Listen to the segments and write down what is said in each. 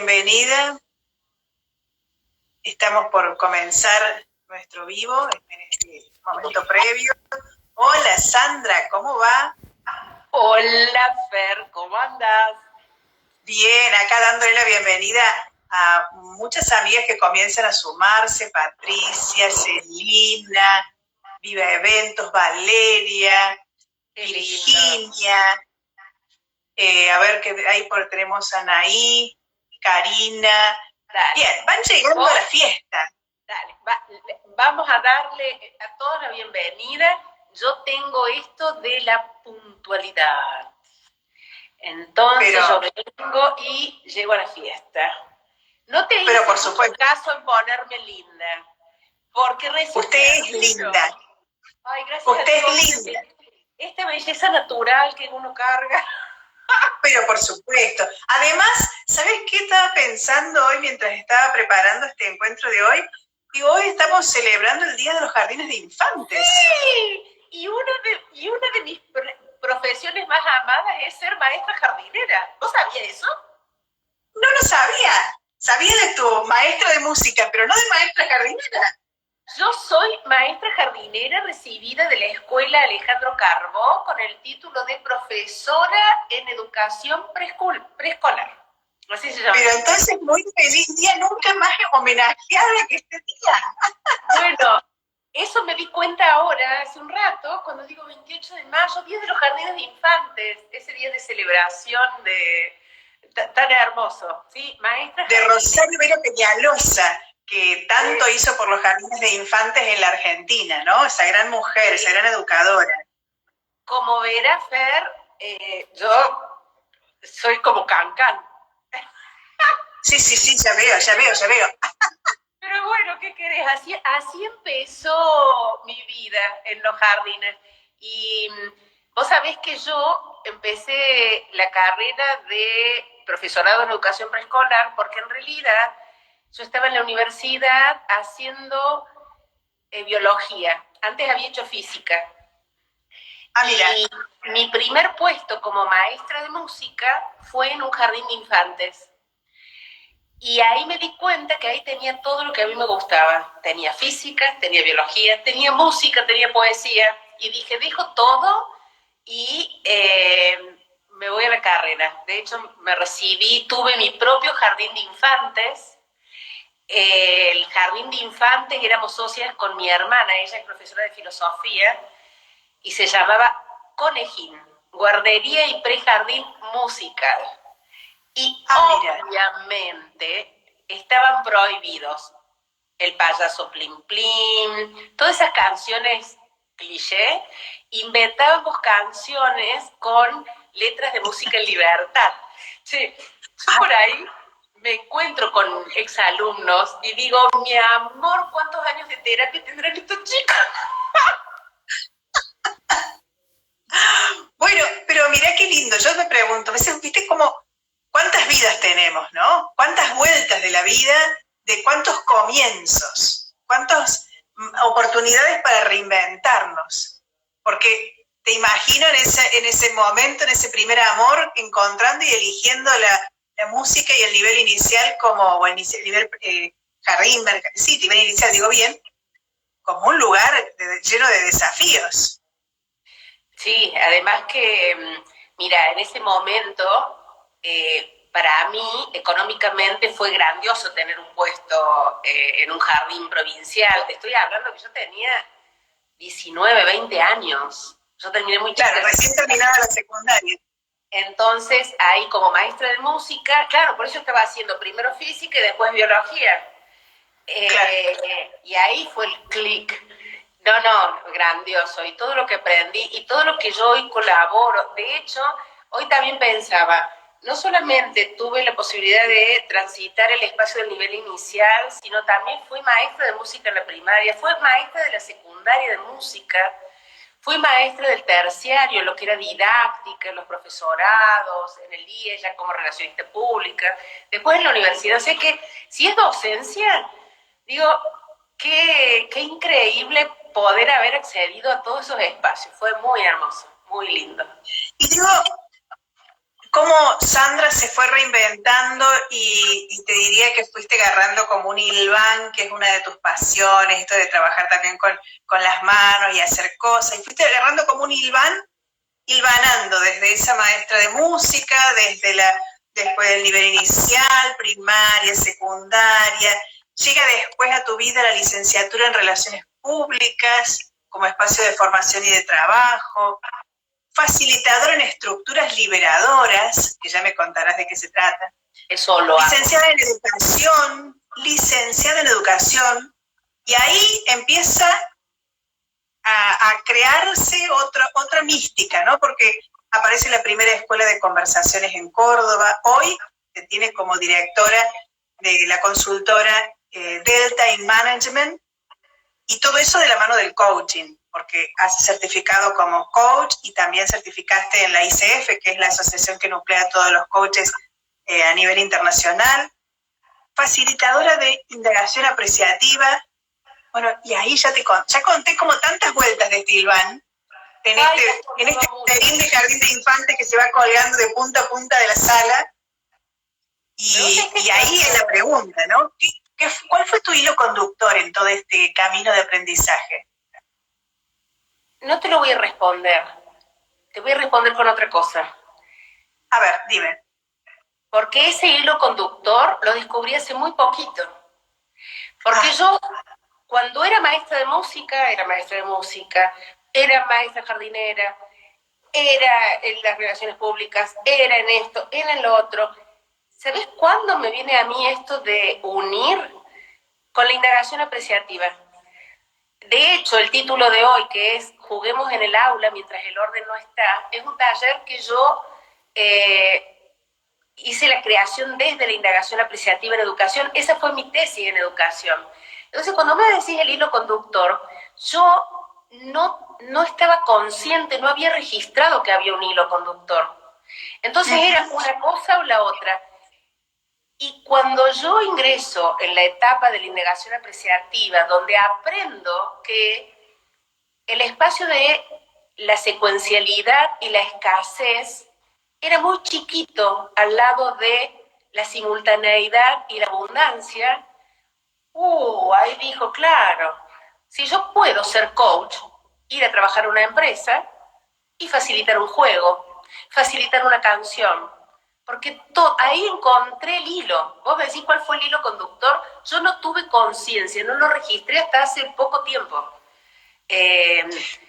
bienvenida. Estamos por comenzar nuestro vivo en este momento previo. Hola Sandra, ¿cómo va? Hola Fer, ¿cómo andás? Bien, acá dándole la bienvenida a muchas amigas que comienzan a sumarse: Patricia, Celina, Viva Eventos, Valeria, Virginia. A ver, que ahí tenemos a Anaí, Karina. Dale. Bien, van llegando a la fiesta. Dale, vamos a darle a todos la bienvenida. Yo tengo esto de la puntualidad. Entonces yo vengo y llego a la fiesta. No te hice mucho caso en ponerme linda. Porque recién usted es linda. Ay, gracias. Usted es linda. Esta belleza natural que uno carga. Pero por supuesto. Además, ¿sabes qué estaba pensando hoy mientras estaba preparando este encuentro de hoy? Y hoy estamos celebrando el Día de los Jardines de Infantes. Sí, y una de mis profesiones más amadas es ser maestra jardinera. ¿Vos sabías eso? No lo sabía. Sabía de tu maestra de música, pero no de maestra jardinera. Yo soy maestra jardinera recibida de la Escuela Alejandro Carbó con el título de profesora en educación preescolar. Así se llama. Pero entonces, muy feliz día, nunca más homenajeada que este día. Bueno, eso me di cuenta ahora, hace un rato, cuando digo 28 de mayo, Día de los Jardines de Infantes, ese día de celebración tan hermoso, ¿sí? Maestra de Rosario Vero Peñalosa, que tanto hizo por los jardines de infantes en la Argentina, ¿no? Esa gran mujer, esa gran educadora. Como verás, Fer, yo soy como Cancán. Sí, ya veo. Pero bueno, ¿qué querés? Así empezó mi vida en los jardines. Y vos sabés que yo empecé la carrera de profesorado en educación preescolar porque en realidad yo estaba en la universidad haciendo biología. Antes había hecho física. Mira. Y mi primer puesto como maestra de música fue en un jardín de infantes. Y ahí me di cuenta que ahí tenía todo lo que a mí me gustaba. Tenía física, tenía biología, tenía música, tenía poesía. Y dije, dejo todo y me voy a la carrera. De hecho, me recibí, tuve mi propio jardín de infantes. El jardín de infantes, éramos socias con mi hermana, ella es profesora de filosofía, y se llamaba Conejín, Guardería y Prejardín Musical. Y obviamente estaban prohibidos el payaso Plim Plim, todas esas canciones cliché. Inventábamos canciones con letras de música en libertad. Sí, yo por ahí me encuentro con exalumnos y digo, mi amor, ¿cuántos años de terapia tendrán estos chicos? Bueno, pero mirá qué lindo. Yo me pregunto, a veces, viste como cuántas vidas tenemos, ¿no? Cuántas vueltas de la vida, de cuántos comienzos, cuántas oportunidades para reinventarnos. Porque te imagino en ese momento, en ese primer amor, encontrando y eligiendo la música y el nivel inicial como, el nivel jardín, sí, nivel inicial, digo bien, como un lugar lleno de desafíos. Sí, además que, mira, en ese momento, para mí, económicamente fue grandioso tener un puesto en un jardín provincial. Te estoy hablando que yo tenía 19, 20 años. Yo terminé muy chica. Claro, recién terminaba la secundaria. Entonces, ahí como maestra de música, claro, por eso estaba haciendo primero física y después biología. Claro. Y ahí fue el clic. No, grandioso. Y todo lo que aprendí y todo lo que yo hoy colaboro. De hecho, hoy también pensaba, no solamente tuve la posibilidad de transitar el espacio del nivel inicial, sino también fui maestra de música en la primaria, fui maestra de la secundaria de música, fui maestra del terciario, lo que era didáctica, los profesorados, en el IE ya como relacionista pública, después en la universidad. O sea que si es docencia, digo, qué increíble poder haber accedido a todos esos espacios. Fue muy hermoso, muy lindo. Y digo, cómo Sandra se fue reinventando y te diría que fuiste agarrando como un hilván, que es una de tus pasiones, esto de trabajar también con las manos y hacer cosas, y fuiste agarrando como un hilvanando desde esa maestra de música, después del nivel inicial, primaria, secundaria, llega después a tu vida la licenciatura en Relaciones Públicas como espacio de formación y de trabajo, facilitadora en estructuras liberadoras, que ya me contarás de qué se trata, licenciada en educación, y ahí empieza a crearse otra mística, ¿no? Porque aparece la primera escuela de conversaciones en Córdoba, hoy te tiene como directora de la consultora Delta in Management, y todo eso de la mano del coaching, porque has certificado como coach y también certificaste en la ICF, que es la asociación que nuclea a todos los coaches a nivel internacional, facilitadora de indagación apreciativa. Bueno, y ahí ya conté como tantas vueltas de Silván, en este jardín de infantes que se va colgando de punta a punta de la sala, y ahí es la pregunta, ¿no? ¿Cuál fue tu hilo conductor en todo este camino de aprendizaje? No te lo voy a responder. Te voy a responder con otra cosa. A ver, dime. Porque ese hilo conductor lo descubrí hace muy poquito. Porque yo, cuando era maestra de música, era maestra jardinera, era en las relaciones públicas, era en esto, era en lo otro. ¿Sabes cuándo me viene a mí esto de unir con la indagación apreciativa? De hecho, el título de hoy, que es Juguemos en el aula mientras el orden no está, es un taller que yo hice la creación desde la indagación apreciativa en educación. Esa fue mi tesis en educación. Entonces, cuando me decís el hilo conductor, yo no estaba consciente, no había registrado que había un hilo conductor. Entonces era una cosa o la otra. Y cuando yo ingreso en la etapa de la indagación apreciativa, donde aprendo que el espacio de la secuencialidad y la escasez era muy chiquito al lado de la simultaneidad y la abundancia, ahí dijo, claro, si yo puedo ser coach, ir a trabajar en una empresa y facilitar un juego, facilitar una canción, porque ahí encontré el hilo. Vos me decís cuál fue el hilo conductor. Yo no tuve conciencia, no lo registré hasta hace poco tiempo. Entonces,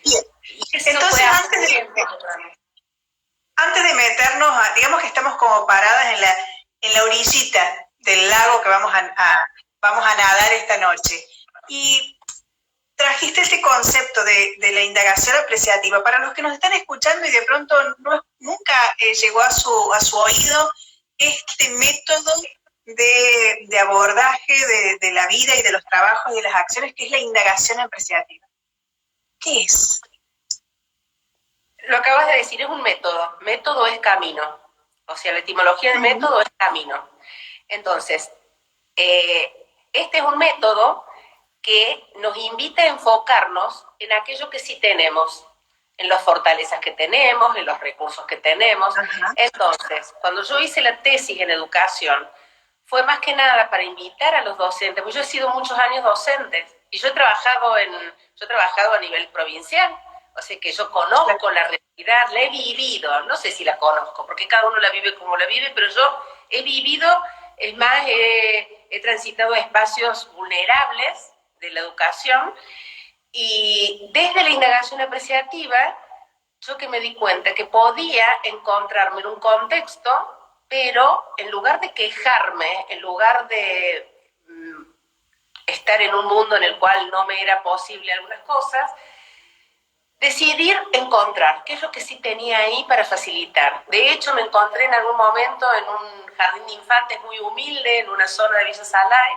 antes de meternos, digamos que estamos como paradas en la orillita del lago que vamos a nadar esta noche. Y trajiste este concepto de la indagación apreciativa. Para los que nos están escuchando y de pronto nunca llegó a su oído este método de abordaje de la vida y de los trabajos y de las acciones, que es la indagación apreciativa. ¿Qué es? Lo acabas de decir, es un método. Método es camino. O sea, la etimología de método es camino. Entonces, este es un método que nos invita a enfocarnos en aquello que sí tenemos, en las fortalezas que tenemos, en los recursos que tenemos. Entonces, cuando yo hice la tesis en educación, fue más que nada para invitar a los docentes, porque yo he sido muchos años docente, y yo he trabajado a nivel provincial, o sea que yo conozco la realidad, la he vivido, no sé si la conozco, porque cada uno la vive como la vive, pero yo he vivido, es más, he transitado espacios vulnerables de la educación, y desde la indagación apreciativa, yo que me di cuenta que podía encontrarme en un contexto, pero en lugar de quejarme, en lugar de estar en un mundo en el cual no me era posible algunas cosas, decidir encontrar qué es lo que sí tenía ahí para facilitar. De hecho, me encontré en algún momento en un jardín de infantes muy humilde, en una zona de Villa Salay,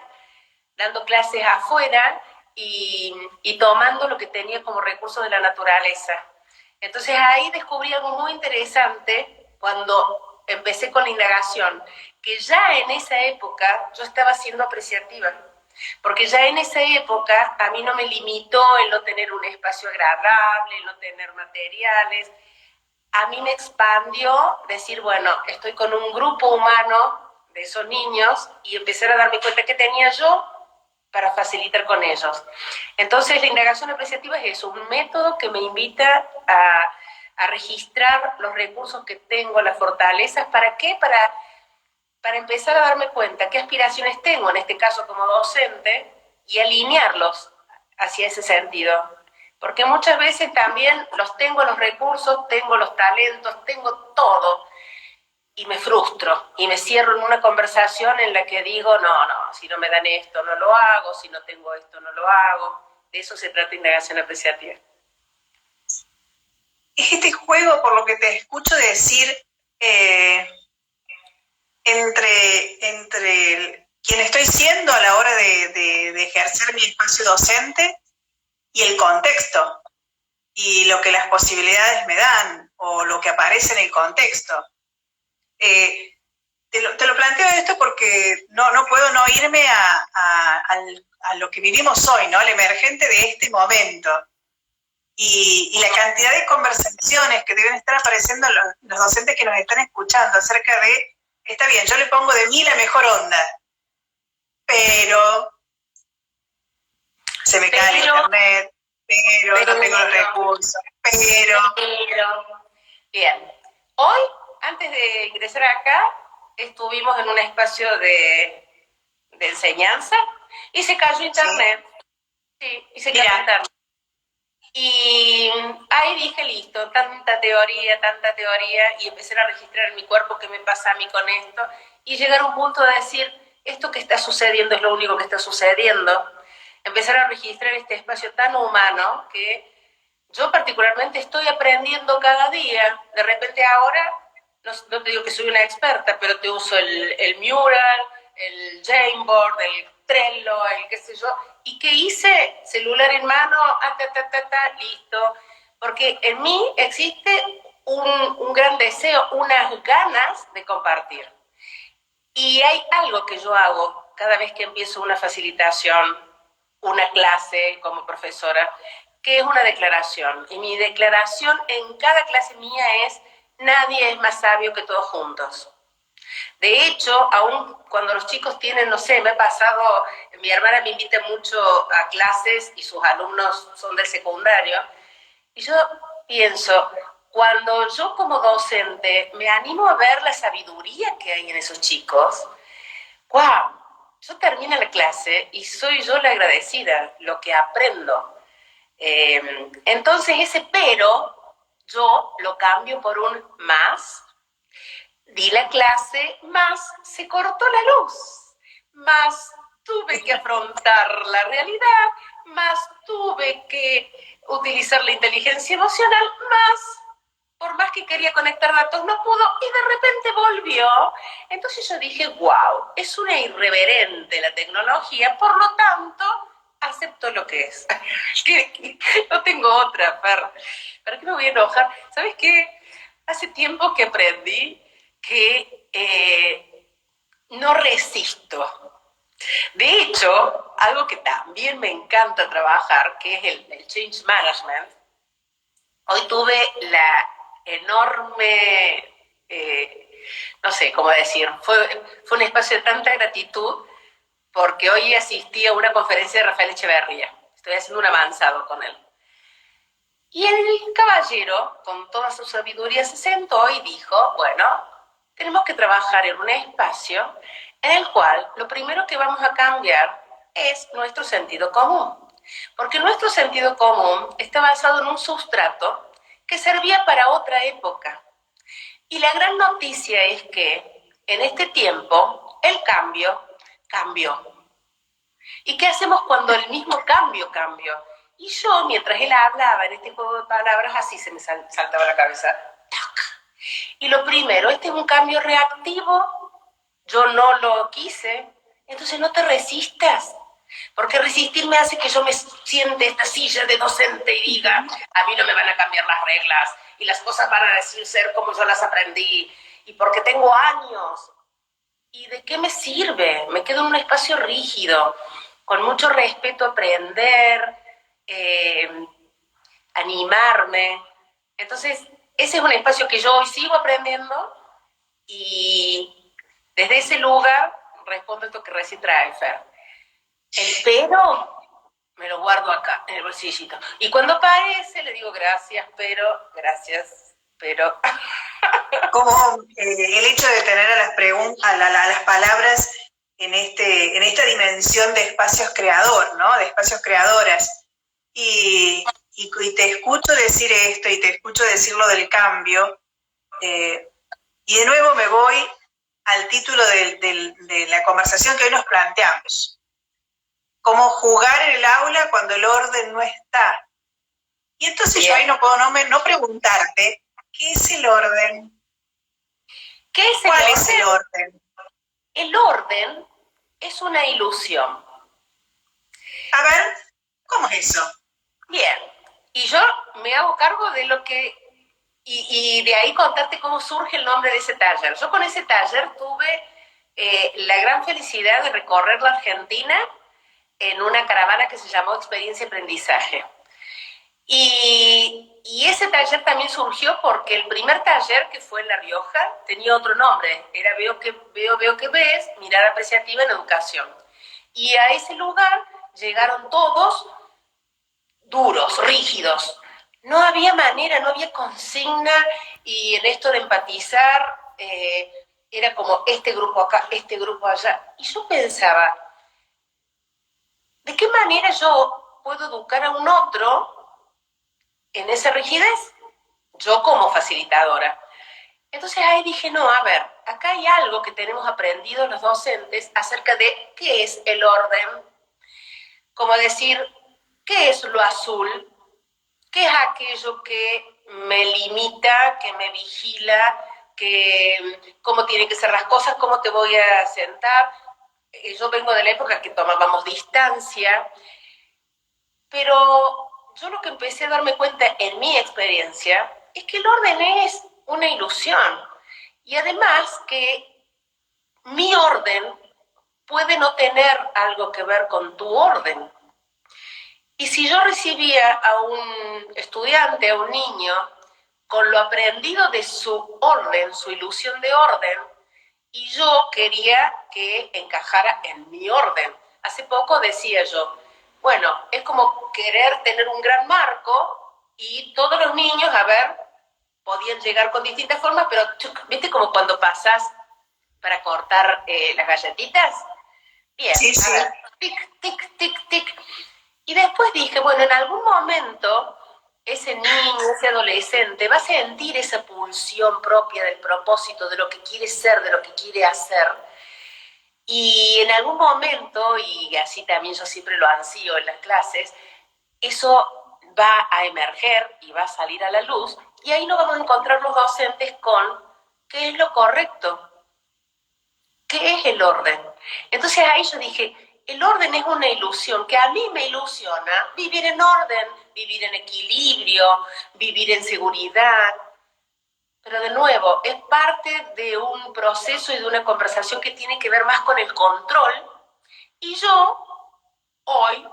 dando clases afuera y tomando lo que tenía como recursos de la naturaleza. Entonces ahí descubrí algo muy interesante cuando empecé con la indagación, que ya en esa época yo estaba siendo apreciativa, porque ya en esa época a mí no me limitó el no tener un espacio agradable, el no tener materiales. a mí me expandió decir, bueno, estoy con un grupo humano de esos niños y empezar a darme cuenta que tenía yo para facilitar con ellos. Entonces, la indagación apreciativa es eso, un método que me invita a registrar los recursos que tengo, las fortalezas. ¿Para qué? Para empezar a darme cuenta qué aspiraciones tengo, en este caso como docente, y alinearlos hacia ese sentido. Porque muchas veces también tengo los recursos, tengo los talentos, tengo todo, y me frustro, y me cierro en una conversación en la que digo, no, si no me dan esto no lo hago, si no tengo esto no lo hago. De eso se trata indagación apreciativa. Es este juego, por lo que te escucho decir, entre quien estoy siendo a la hora de ejercer mi espacio docente y el contexto, y lo que las posibilidades me dan, o lo que aparece en el contexto. Te lo planteo esto porque no puedo no irme a lo que vivimos hoy, ¿no? Al emergente de este momento. Y la cantidad de conversaciones que deben estar apareciendo los docentes que nos están escuchando acerca de, está bien, yo le pongo de mí la mejor onda, pero se me cae el internet, pero no tengo los recursos, pero... Bien, hoy, antes de ingresar acá, estuvimos en un espacio de enseñanza y se cayó internet. Sí, y se cayó internet. Y ahí dije, listo, tanta teoría, y empecé a registrar en mi cuerpo qué me pasa a mí con esto, y llegar a un punto de decir, esto que está sucediendo es lo único que está sucediendo. Empezar a registrar este espacio tan humano que yo particularmente estoy aprendiendo cada día. De repente ahora, no te digo que soy una experta, pero te uso el mural, el Jamboard, el Trello, el qué sé yo. ¿Y qué hice? Celular en mano, listo. Porque en mí existe un gran deseo, unas ganas de compartir. Y hay algo que yo hago cada vez que empiezo una facilitación, una clase como profesora, que es una declaración. Y mi declaración en cada clase mía es: nadie es más sabio que todos juntos. De hecho, aún cuando los chicos tienen, no sé, me ha pasado, mi hermana me invita mucho a clases y sus alumnos son del secundario, y yo pienso, cuando yo como docente me animo a ver la sabiduría que hay en esos chicos, ¡wow! Yo termino la clase y soy yo la agradecida, lo que aprendo. Entonces ese pero yo lo cambio por un más. Di la clase, más se cortó la luz, más tuve que afrontar la realidad, más tuve que utilizar la inteligencia emocional, más, por más que quería conectar datos, no pudo, y de repente volvió. Entonces yo dije, wow, es una irreverente la tecnología, por lo tanto, acepto lo que es. No tengo otra, Fer. ¿Para qué me voy a enojar? ¿Sabes qué? Hace tiempo que aprendí que no resisto. De hecho, algo que también me encanta trabajar, que es el change management, hoy tuve la enorme, no sé cómo decir, fue un espacio de tanta gratitud, porque hoy asistí a una conferencia de Rafael Echeverría. Estoy haciendo un avanzado con él. Y el caballero, con toda su sabiduría, se sentó y dijo, bueno, tenemos que trabajar en un espacio en el cual lo primero que vamos a cambiar es nuestro sentido común. Porque nuestro sentido común está basado en un sustrato que servía para otra época. Y la gran noticia es que en este tiempo el cambio cambió. ¿Y qué hacemos cuando el mismo cambio cambió? Y yo, mientras él hablaba en este juego de palabras, así se me saltaba la cabeza. Y lo primero, este es un cambio reactivo, yo no lo quise, entonces no te resistas, porque resistirme hace que yo me siente esta silla de docente y diga, a mí no me van a cambiar las reglas, y las cosas van a decir ser como yo las aprendí, y porque tengo años. ¿Y de qué me sirve? Me quedo en un espacio rígido, con mucho respeto a aprender, animarme. Entonces, ese es un espacio que yo hoy sigo aprendiendo y desde ese lugar respondo esto que recién trae Fer. El pero me lo guardo acá, en el bolsillito. Y cuando aparece le digo gracias, pero... Como el hecho de tener a las palabras en esta dimensión de espacios creador, ¿no? De espacios creadoras. Y te escucho decir esto y te escucho decir lo del cambio. Y de nuevo me voy al título de la conversación que hoy nos planteamos. Cómo jugar en el aula cuando el orden no está. Y entonces yo ahí no puedo no preguntarte, ¿qué es el orden? ¿Cuál es el orden? El orden es una ilusión. A ver, ¿cómo es eso? Bien, y yo me hago cargo de lo que... Y de ahí contarte cómo surge el nombre de ese taller. Yo con ese taller tuve la gran felicidad de recorrer la Argentina en una caravana que se llamó Experiencia Aprendizaje. Y ese taller también surgió porque el primer taller, que fue en La Rioja, tenía otro nombre. Era Veo que ves, mirada apreciativa en educación. Y a ese lugar llegaron todos duros, rígidos. No había manera, no había consigna, y en esto de empatizar era como este grupo acá, este grupo allá. Y yo pensaba, ¿de qué manera yo puedo educar a un otro en esa rigidez? Yo como facilitadora. Entonces ahí dije, no, a ver, acá hay algo que tenemos aprendido los docentes acerca de qué es el orden. Como decir, ¿qué es lo azul? ¿Qué es aquello que me limita, que me vigila, que cómo tienen que ser las cosas, cómo te voy a sentar? Yo vengo de la época que tomábamos distancia, pero yo lo que empecé a darme cuenta en mi experiencia es que el orden es una ilusión. Y además que mi orden puede no tener algo que ver con tu orden. Y si yo recibía a un estudiante, a un niño, con lo aprendido de su orden, su ilusión de orden, y yo quería que encajara en mi orden. Hace poco decía yo, bueno, es como querer tener un gran marco y todos los niños, a ver, podían llegar con distintas formas, pero ¿viste como cuando pasas para cortar las galletitas? Bien, sí, sí. a ver, tic, tic, tic, tic. Y después dije, bueno, en algún momento ese niño, ese adolescente va a sentir esa pulsión propia del propósito, de lo que quiere ser, de lo que quiere hacer. Y en algún momento, y así también yo siempre lo ansío en las clases, eso va a emerger y va a salir a la luz, y ahí nos vamos a encontrar los docentes con qué es lo correcto, qué es el orden. Entonces ahí yo dije, el orden es una ilusión, que a mí me ilusiona vivir en orden, vivir en equilibrio, vivir en seguridad. Pero de nuevo, es parte de un proceso y de una conversación que tiene que ver más con el control. Y yo hoy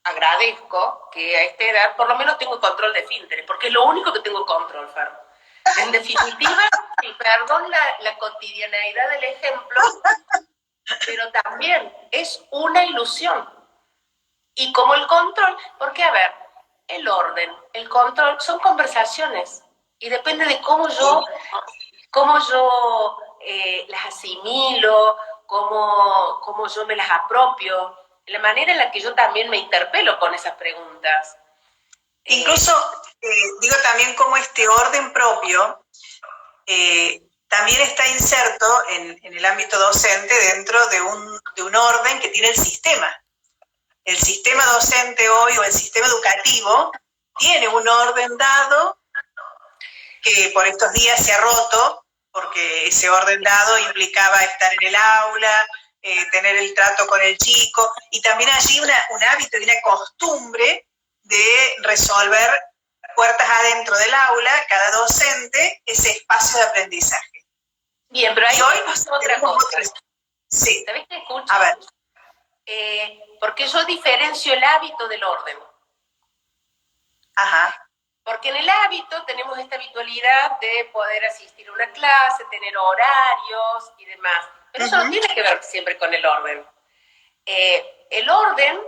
agradezco que a esta edad por lo menos tengo control de esfínteres, porque es lo único que tengo control, Fer. En definitiva, y perdón la cotidianeidad del ejemplo, pero también es una ilusión. Y como el control, porque a ver, el orden, el control, son conversaciones. Y depende de cómo yo las asimilo, cómo yo me las apropio, la manera en la que yo también me interpelo con esas preguntas. Incluso, digo también cómo este orden propio también está inserto en el ámbito docente dentro de un orden que tiene el sistema. El sistema docente hoy o el sistema educativo tiene un orden dado que por estos días se ha roto, porque ese orden dado implicaba estar en el aula, tener el trato con el chico, y también allí un hábito y una costumbre de resolver puertas adentro del aula, cada docente, ese espacio de aprendizaje. Bien, pero ahí hoy nos otra cosa. Sí. ¿Sabés qué escucho? A ver. Porque yo diferencio el hábito del orden. Ajá. Porque en el hábito tenemos esta habitualidad de poder asistir a una clase, tener horarios y demás. Pero eso no tiene que ver siempre con el orden. El orden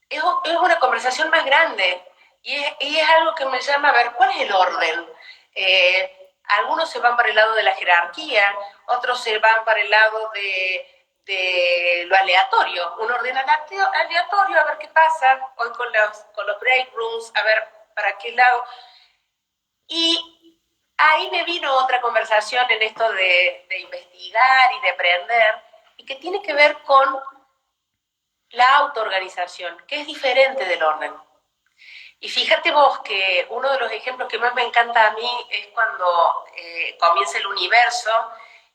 es una conversación más grande y es algo que me llama a ver, ¿cuál es el orden? Algunos se van para el lado de la jerarquía, otros se van para el lado de lo aleatorio. Un orden aleatorio, a ver qué pasa, hoy con los break rooms, a ver para qué lado. Y ahí me vino otra conversación en esto de investigar y de aprender, y que tiene que ver con la autoorganización, que es diferente del orden. Y fíjate vos que uno de los ejemplos que más me encanta a mí es cuando comienza el universo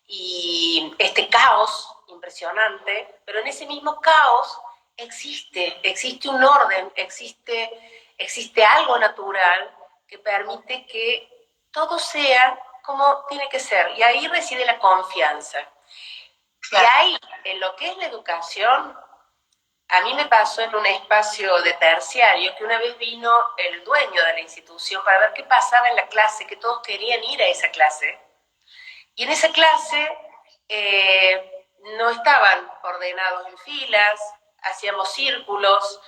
y este caos impresionante, pero en ese mismo caos existe un orden, existe algo natural que permite que todo sea como tiene que ser. Y ahí reside la confianza. Claro. Y ahí, en lo que es la educación, a mí me pasó en un espacio de terciario que una vez vino el dueño de la institución para ver qué pasaba en la clase, que todos querían ir a esa clase. Y en esa clase no estaban ordenados en filas, hacíamos círculos,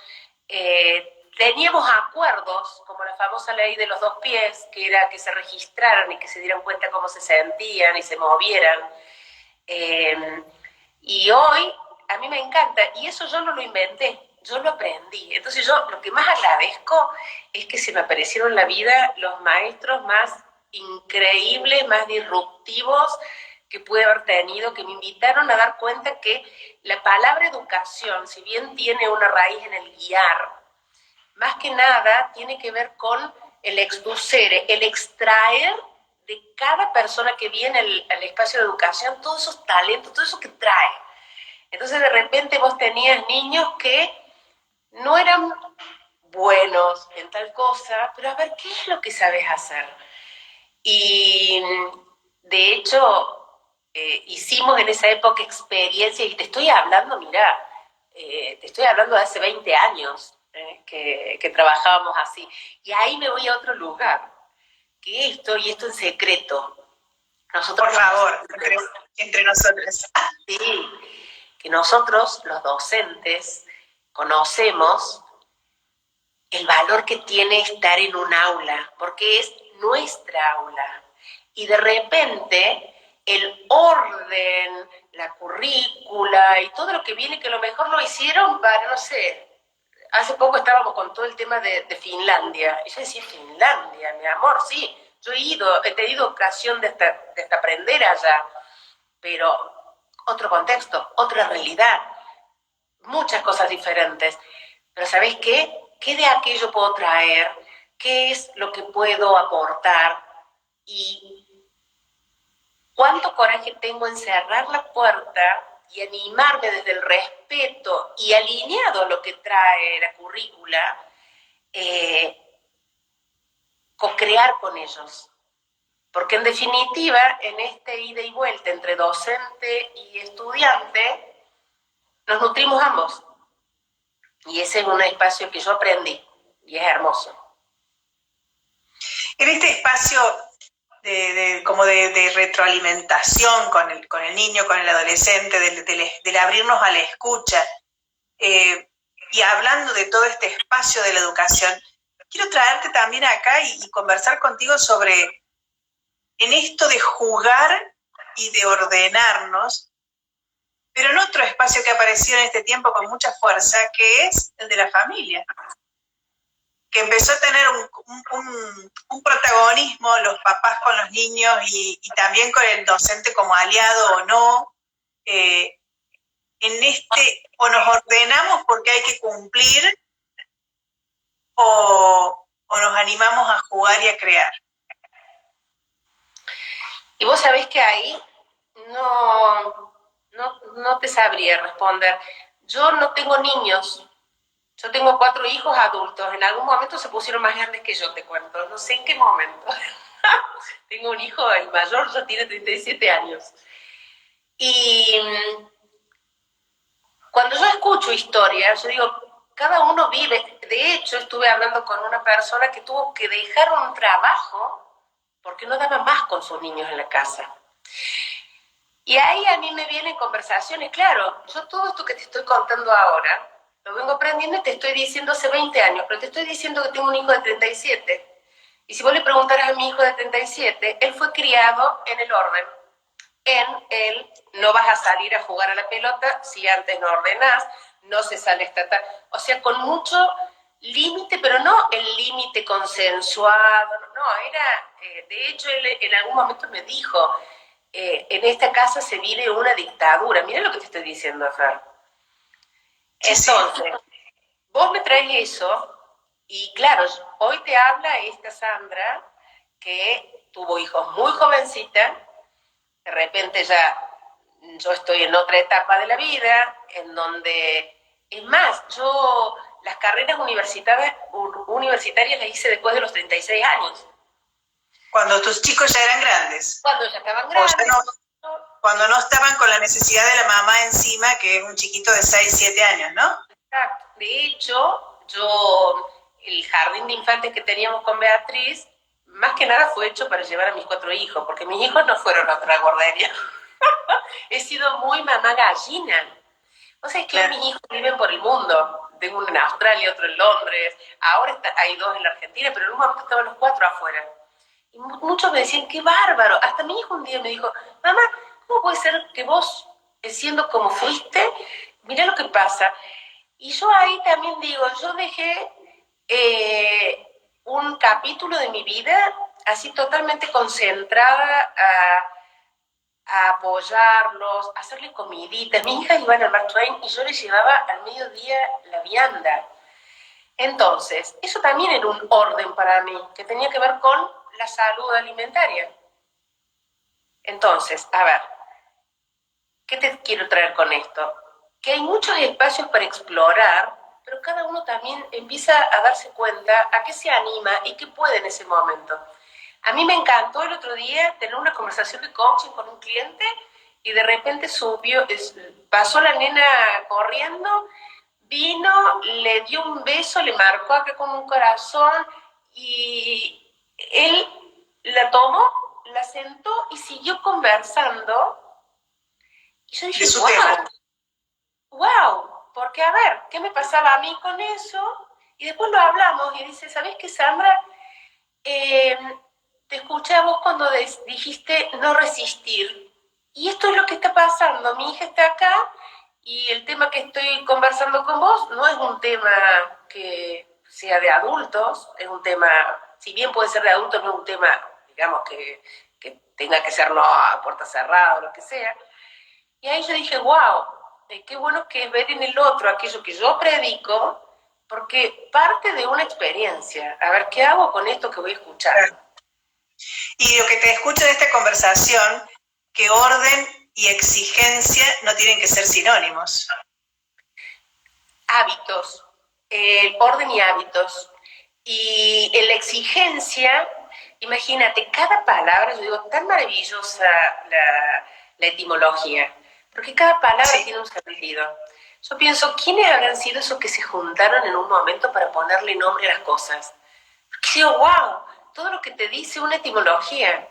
teníamos acuerdos, como la famosa ley de los 2 pies, que era que se registraran y que se dieran cuenta cómo se sentían y se movieran. Y hoy a mí me encanta, y eso yo no lo inventé, yo lo aprendí. Entonces yo lo que más agradezco es que se me aparecieron en la vida los maestros más increíbles, más disruptivos que pude haber tenido, que me invitaron a dar cuenta que la palabra educación, si bien tiene una raíz en el guiar, más que nada tiene que ver con el exducere, el extraer de cada persona que viene al espacio de educación todos esos talentos, todo eso que trae. Entonces de repente vos tenías niños que no eran buenos en tal cosa, pero a ver, ¿qué es lo que sabes hacer? Y de hecho hicimos en esa época experiencias, y te estoy hablando, mirá, te estoy hablando de hace 20 años que trabajábamos así. Y ahí me voy a otro lugar, que esto en secreto. Nosotros, por favor, entre nosotros. Sí, que nosotros, los docentes, conocemos el valor que tiene estar en un aula, porque es nuestra aula. Y de repente, el orden, la currícula y todo lo que viene, que a lo mejor lo hicieron para, no sé, hace poco estábamos con todo el tema de Finlandia. Y yo decía, Finlandia, mi amor, sí, yo he tenido ocasión de aprender allá, pero otro contexto, otra realidad, muchas cosas diferentes. Pero ¿sabés qué? ¿Qué de aquello puedo traer? ¿Qué es lo que puedo aportar? Y cuánto coraje tengo en cerrar la puerta y animarme desde el respeto y alineado a lo que trae la currícula, co-crear con ellos. Porque en definitiva, en este ida y vuelta entre docente y estudiante, nos nutrimos ambos. Y ese es un espacio que yo aprendí, y es hermoso. En este espacio como de retroalimentación con el niño, con el adolescente, del abrirnos a la escucha, y hablando de todo este espacio de la educación, quiero traerte también acá y conversar contigo sobre en esto de jugar y de ordenarnos, pero en otro espacio que ha aparecido en este tiempo con mucha fuerza, que es el de la familia, que empezó a tener un protagonismo, los papás con los niños y también con el docente como aliado o no, o nos ordenamos porque hay que cumplir, o nos animamos a jugar y a crear. Y vos sabés que ahí no te sabría responder. Yo no tengo niños, yo tengo 4 hijos adultos, en algún momento se pusieron más grandes que yo, te cuento, no sé en qué momento. Tengo un hijo, el mayor ya tiene 37 años. Y cuando yo escucho historias, yo digo, cada uno vive. De hecho, estuve hablando con una persona que tuvo que dejar un trabajo porque no daba más con sus niños en la casa. Y ahí a mí me vienen conversaciones, claro, yo todo esto que te estoy contando ahora, lo vengo aprendiendo y te estoy diciendo hace 20 años, pero te estoy diciendo que tengo un hijo de 37. Y si vos le preguntaras a mi hijo de 37, él fue criado en el orden. En el no vas a salir a jugar a la pelota si antes no ordenás, no se sale esta tarde. O sea, con mucho límite, pero no el límite consensuado, no, era, de hecho, él en algún momento me dijo, en esta casa se vive una dictadura. Mira lo que te estoy diciendo, Fer. Entonces, vos me traes eso, y claro, hoy te habla esta Sandra, que tuvo hijos muy jovencita, de repente ya yo estoy en otra etapa de la vida, en donde, es más, yo las carreras universitarias las hice después de los 36 años. Cuando tus chicos ya eran grandes. Cuando ya estaban grandes. Cuando no estaban con la necesidad de la mamá encima, que es un chiquito de 6, 7 años, ¿no? Exacto. De hecho, el jardín de infantes que teníamos con Beatriz, más que nada fue hecho para llevar a mis 4 hijos, porque mis hijos no fueron a otra guardería. He sido muy mamá gallina. O sea, es que mis hijos viven por el mundo. Tengo uno en Australia, otro en Londres. Ahora hay 2 en la Argentina, pero en un momento estaban los 4 afuera. Y muchos me decían, qué bárbaro. Hasta mi hijo un día me dijo, mamá, ¿cómo puede ser que vos, siendo como fuiste, mirá lo que pasa? Y yo ahí también digo, yo dejé un capítulo de mi vida así totalmente concentrada a apoyarlos, a hacerles comiditas. Mis hijas iban al Mark Twain y yo les llevaba al mediodía la vianda. Entonces, eso también era un orden para mí, que tenía que ver con la salud alimentaria. Entonces, a ver, ¿qué te quiero traer con esto? Que hay muchos espacios para explorar, pero cada uno también empieza a darse cuenta a qué se anima y qué puede en ese momento. A mí me encantó el otro día tener una conversación de coaching con un cliente y de repente pasó la nena corriendo, vino, le dio un beso, le marcó acá como un corazón y él la tomó, la sentó y siguió conversando. Y yo dije, wow, porque a ver, ¿qué me pasaba a mí con eso? Y después lo hablamos y dice, ¿sabés qué, Sandra? Te escuché a vos cuando dijiste no resistir. Y esto es lo que está pasando. Mi hija está acá y el tema que estoy conversando con vos no es un tema que sea de adultos, es un tema, si bien puede ser de adultos, no es un tema, digamos, que tenga que ser no a puerta cerrada o lo que sea. Y ahí yo dije, wow, qué bueno que es ver en el otro aquello que yo predico, porque parte de una experiencia. A ver, ¿qué hago con esto que voy a escuchar? Y lo que te escucho de esta conversación, que orden y exigencia no tienen que ser sinónimos. Hábitos, orden y hábitos. Y en la exigencia, imagínate, cada palabra, yo digo, tan maravillosa la etimología, porque cada palabra tiene un sentido. Yo pienso, ¿quiénes habrán sido esos que se juntaron en un momento para ponerle nombre a las cosas? Porque digo, wow, todo lo que te dice una etimología.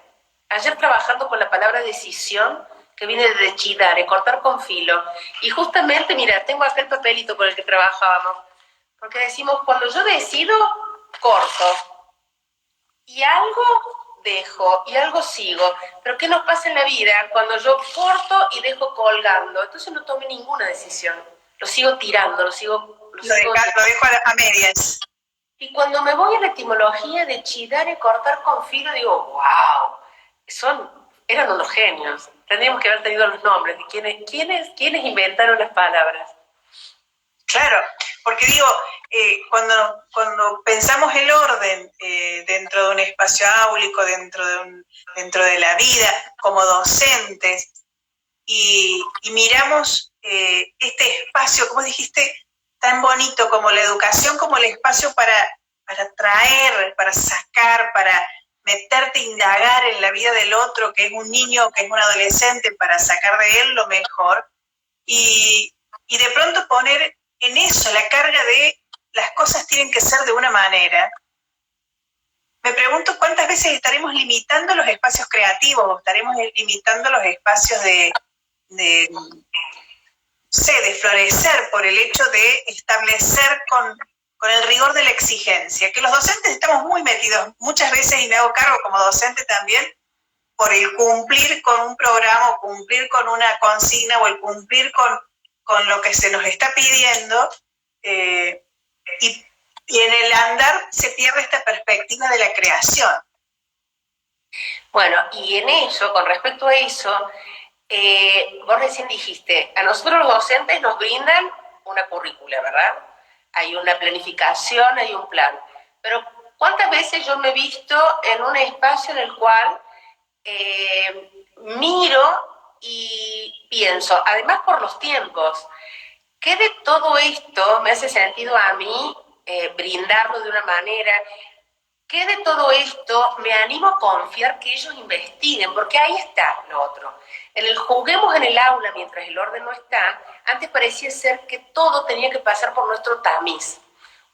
Ayer trabajando con la palabra decisión, que viene de decidere, cortar con filo, y justamente, mira, tengo acá el papelito con el que trabajábamos, porque decimos, cuando yo decido, corto, y algo dejo, y algo sigo. Pero ¿qué nos pasa en la vida cuando yo corto y dejo colgando? Entonces no tomé ninguna decisión, lo sigo tirando, lo dejo a medias. Y cuando me voy a la etimología de decidere, cortar con filo, digo, wow, eran unos genios. Tendríamos que haber tenido los nombres de quiénes inventaron las palabras. Claro, porque digo, cuando pensamos el orden dentro de un espacio áulico, dentro de la vida, como docentes, y miramos este espacio, como dijiste, tan bonito como la educación, como el espacio para traer, para sacar, para meterte, indagar en la vida del otro, que es un niño, que es un adolescente, para sacar de él lo mejor, y de pronto poner en eso, la carga de las cosas tienen que ser de una manera, me pregunto cuántas veces estaremos limitando los espacios creativos, o estaremos limitando los espacios de florecer por el hecho de establecer con el rigor de la exigencia, que los docentes estamos muy metidos muchas veces, y me hago cargo como docente también, por el cumplir con un programa, o cumplir con una consigna, o el cumplir con lo que se nos está pidiendo, y en el andar se pierde esta perspectiva de la creación. Bueno, y en eso, con respecto a eso, vos recién dijiste, a nosotros los docentes nos brindan una currícula, ¿verdad? Hay una planificación, hay un plan. Pero ¿cuántas veces yo me he visto en un espacio en el cual miro y pienso, además por los tiempos, ¿qué de todo esto me hace sentido a mí brindarlo de una manera? ¿Qué de todo esto me animo a confiar que ellos investiguen? Porque ahí está lo otro. En el juguemos en el aula mientras el orden no está, antes parecía ser que todo tenía que pasar por nuestro tamiz.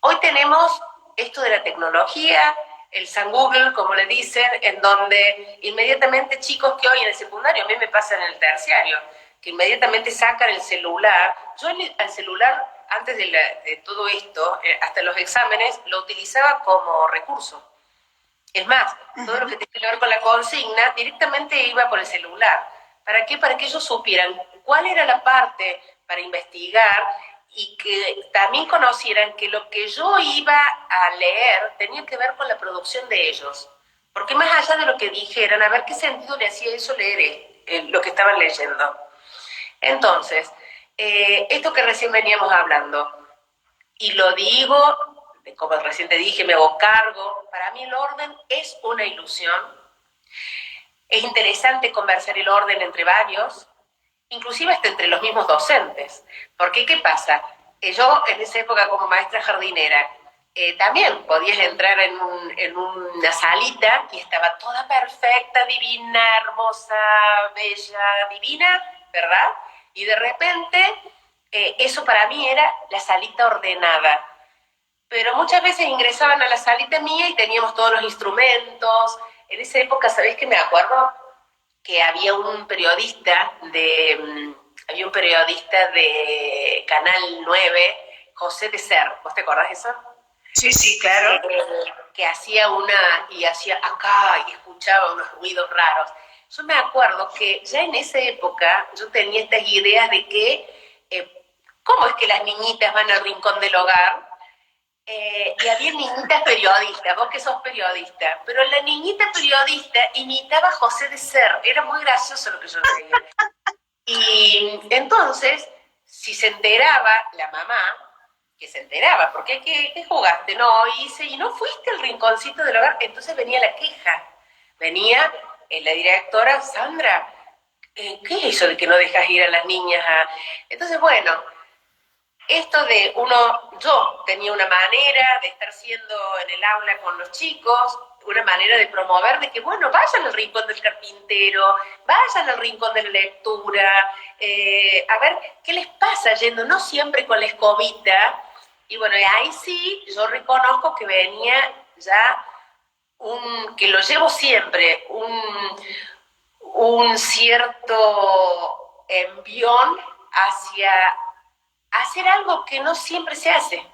Hoy tenemos esto de la tecnología, el San Google, como le dicen, en donde inmediatamente chicos que hoy en el secundario, a mí me pasa en el terciario, que inmediatamente sacan el celular. Yo al celular, antes de todo esto, hasta los exámenes, lo utilizaba como recurso. Es más, todo lo que tiene que ver con la consigna, directamente iba por el celular. ¿Para qué? Para que ellos supieran cuál era la parte para investigar, y que también conocieran que lo que yo iba a leer tenía que ver con la producción de ellos. Porque más allá de lo que dijeran, a ver qué sentido le hacía eso leer lo que estaban leyendo. Entonces, esto que recién veníamos hablando, y lo digo, como recién te dije, me hago cargo, para mí el orden es una ilusión. Es interesante conversar el orden entre varios, inclusive hasta entre los mismos docentes. Porque, ¿qué pasa? Yo, en esa época como maestra jardinera, también podías entrar en una salita y estaba toda perfecta, divina, hermosa, bella, divina, ¿verdad? Y de repente, eso para mí era la salita ordenada. Pero muchas veces ingresaban a la salita mía y teníamos todos los instrumentos. En esa época, ¿sabés qué me acuerdo? Que había un periodista de Canal 9, José de Ser. ¿Vos te acordás de eso? Sí, sí, claro. Que hacía acá y escuchaba unos ruidos raros. Yo me acuerdo que ya en esa época yo tenía estas ideas de que, ¿cómo es que las niñitas van al rincón del hogar? Y había niñitas periodistas, vos que sos periodista, pero la niñita periodista imitaba a José de Ser, era muy gracioso lo que yo veía. Y entonces, si se enteraba la mamá, que se enteraba, porque ¿qué jugaste? No, hice, y no fuiste al rinconcito del hogar, entonces venía la queja, venía la directora, Sandra, ¿qué es eso de que no dejas ir a las niñas a...? Entonces, bueno, esto de yo tenía una manera de estar siendo en el aula con los chicos, una manera de promover de que, bueno, vayan al rincón del carpintero, vayan al rincón de la lectura, a ver qué les pasa yendo, no siempre con la escobita. Y bueno, y ahí sí, yo reconozco que venía ya que lo llevo siempre, un cierto envión hacia hacer algo que no siempre se hace.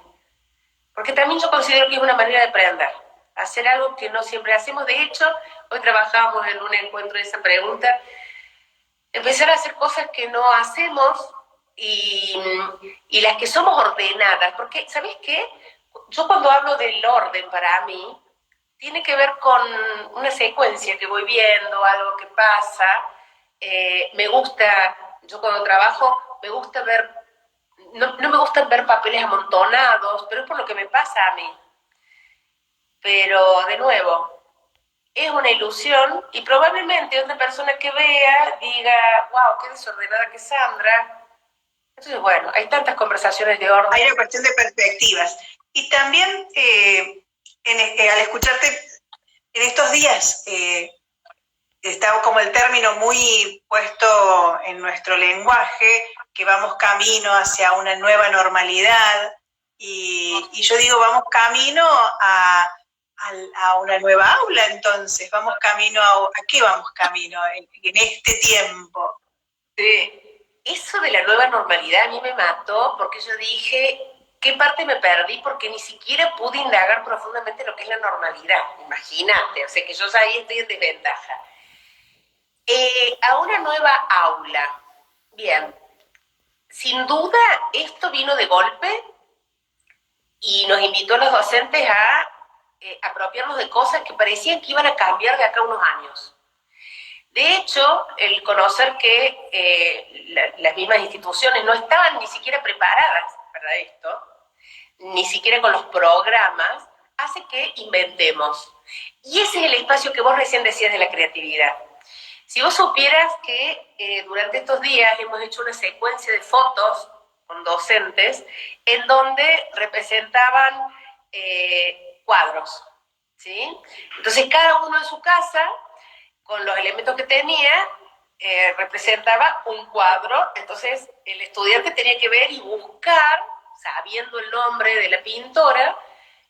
Porque también yo considero que es una manera de aprender. Hacer algo que no siempre hacemos. De hecho, hoy trabajábamos en un encuentro de esa pregunta. Empezar a hacer cosas que no hacemos y las que somos ordenadas. Porque, ¿sabes qué? Yo cuando hablo del orden para mí, tiene que ver con una secuencia que voy viendo, algo que pasa. Me gusta, yo cuando trabajo, me gusta ver... No me gusta ver papeles amontonados, pero es por lo que me pasa a mí. Pero, de nuevo, es una ilusión y probablemente otra persona que vea diga, wow, qué desordenada que es Sandra. Entonces, bueno, hay tantas conversaciones de orden. Hay una cuestión de perspectivas. Y también, al escucharte en estos días, está como el término muy puesto en nuestro lenguaje, que vamos camino hacia una nueva normalidad, y yo digo, vamos camino a una nueva aula, entonces, vamos camino ¿a qué vamos camino en este tiempo? Sí, eso de la nueva normalidad a mí me mató porque yo dije, ¿qué parte me perdí? Porque ni siquiera pude indagar profundamente lo que es la normalidad, imagínate, o sea que yo ahí estoy en desventaja. A una nueva aula, bien, sin duda esto vino de golpe y nos invitó a los docentes a apropiarnos de cosas que parecían que iban a cambiar de acá a unos años. De hecho, el conocer que las mismas instituciones no estaban ni siquiera preparadas para esto, ni siquiera con los programas, hace que inventemos. Y ese es el espacio que vos recién decías de la creatividad. Si vos supieras que durante estos días hemos hecho una secuencia de fotos con docentes en donde representaban cuadros, ¿sí? Entonces cada uno en su casa, con los elementos que tenía, representaba un cuadro. Entonces el estudiante tenía que ver y buscar, sabiendo el nombre de la pintora,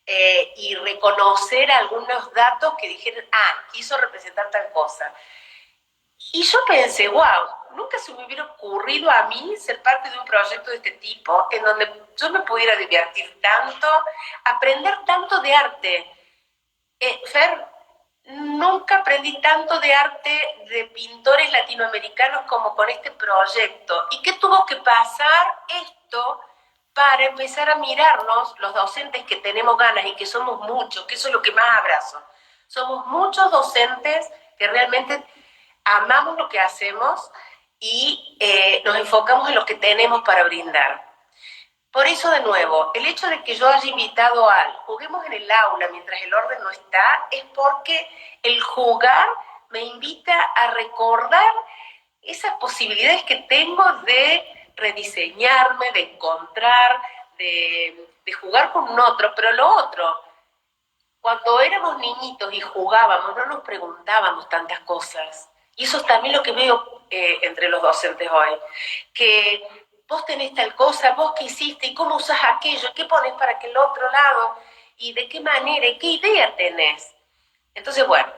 y reconocer algunos datos que dijeran, quiso representar tal cosa. Y yo pensé, wow, nunca se me hubiera ocurrido a mí ser parte de un proyecto de este tipo, en donde yo me pudiera divertir tanto, aprender tanto de arte. Fer, nunca aprendí tanto de arte de pintores latinoamericanos como con este proyecto. ¿Y qué tuvo que pasar esto para empezar a mirarnos, los docentes que tenemos ganas y que somos muchos, que eso es lo que más abrazo? Somos muchos docentes que realmente amamos lo que hacemos y nos enfocamos en lo que tenemos para brindar. Por eso, de nuevo, el hecho de que yo haya invitado al juguemos en el aula mientras el orden no está, es porque el jugar me invita a recordar esas posibilidades que tengo de rediseñarme, de encontrar, de jugar con un otro. Pero lo otro, cuando éramos niñitos y jugábamos, no nos preguntábamos tantas cosas. Y eso es también lo que veo entre los docentes hoy. Que vos tenés tal cosa, vos qué hiciste, y cómo usás aquello, qué pones para aquel otro lado, y de qué manera, y qué idea tenés. Entonces, bueno,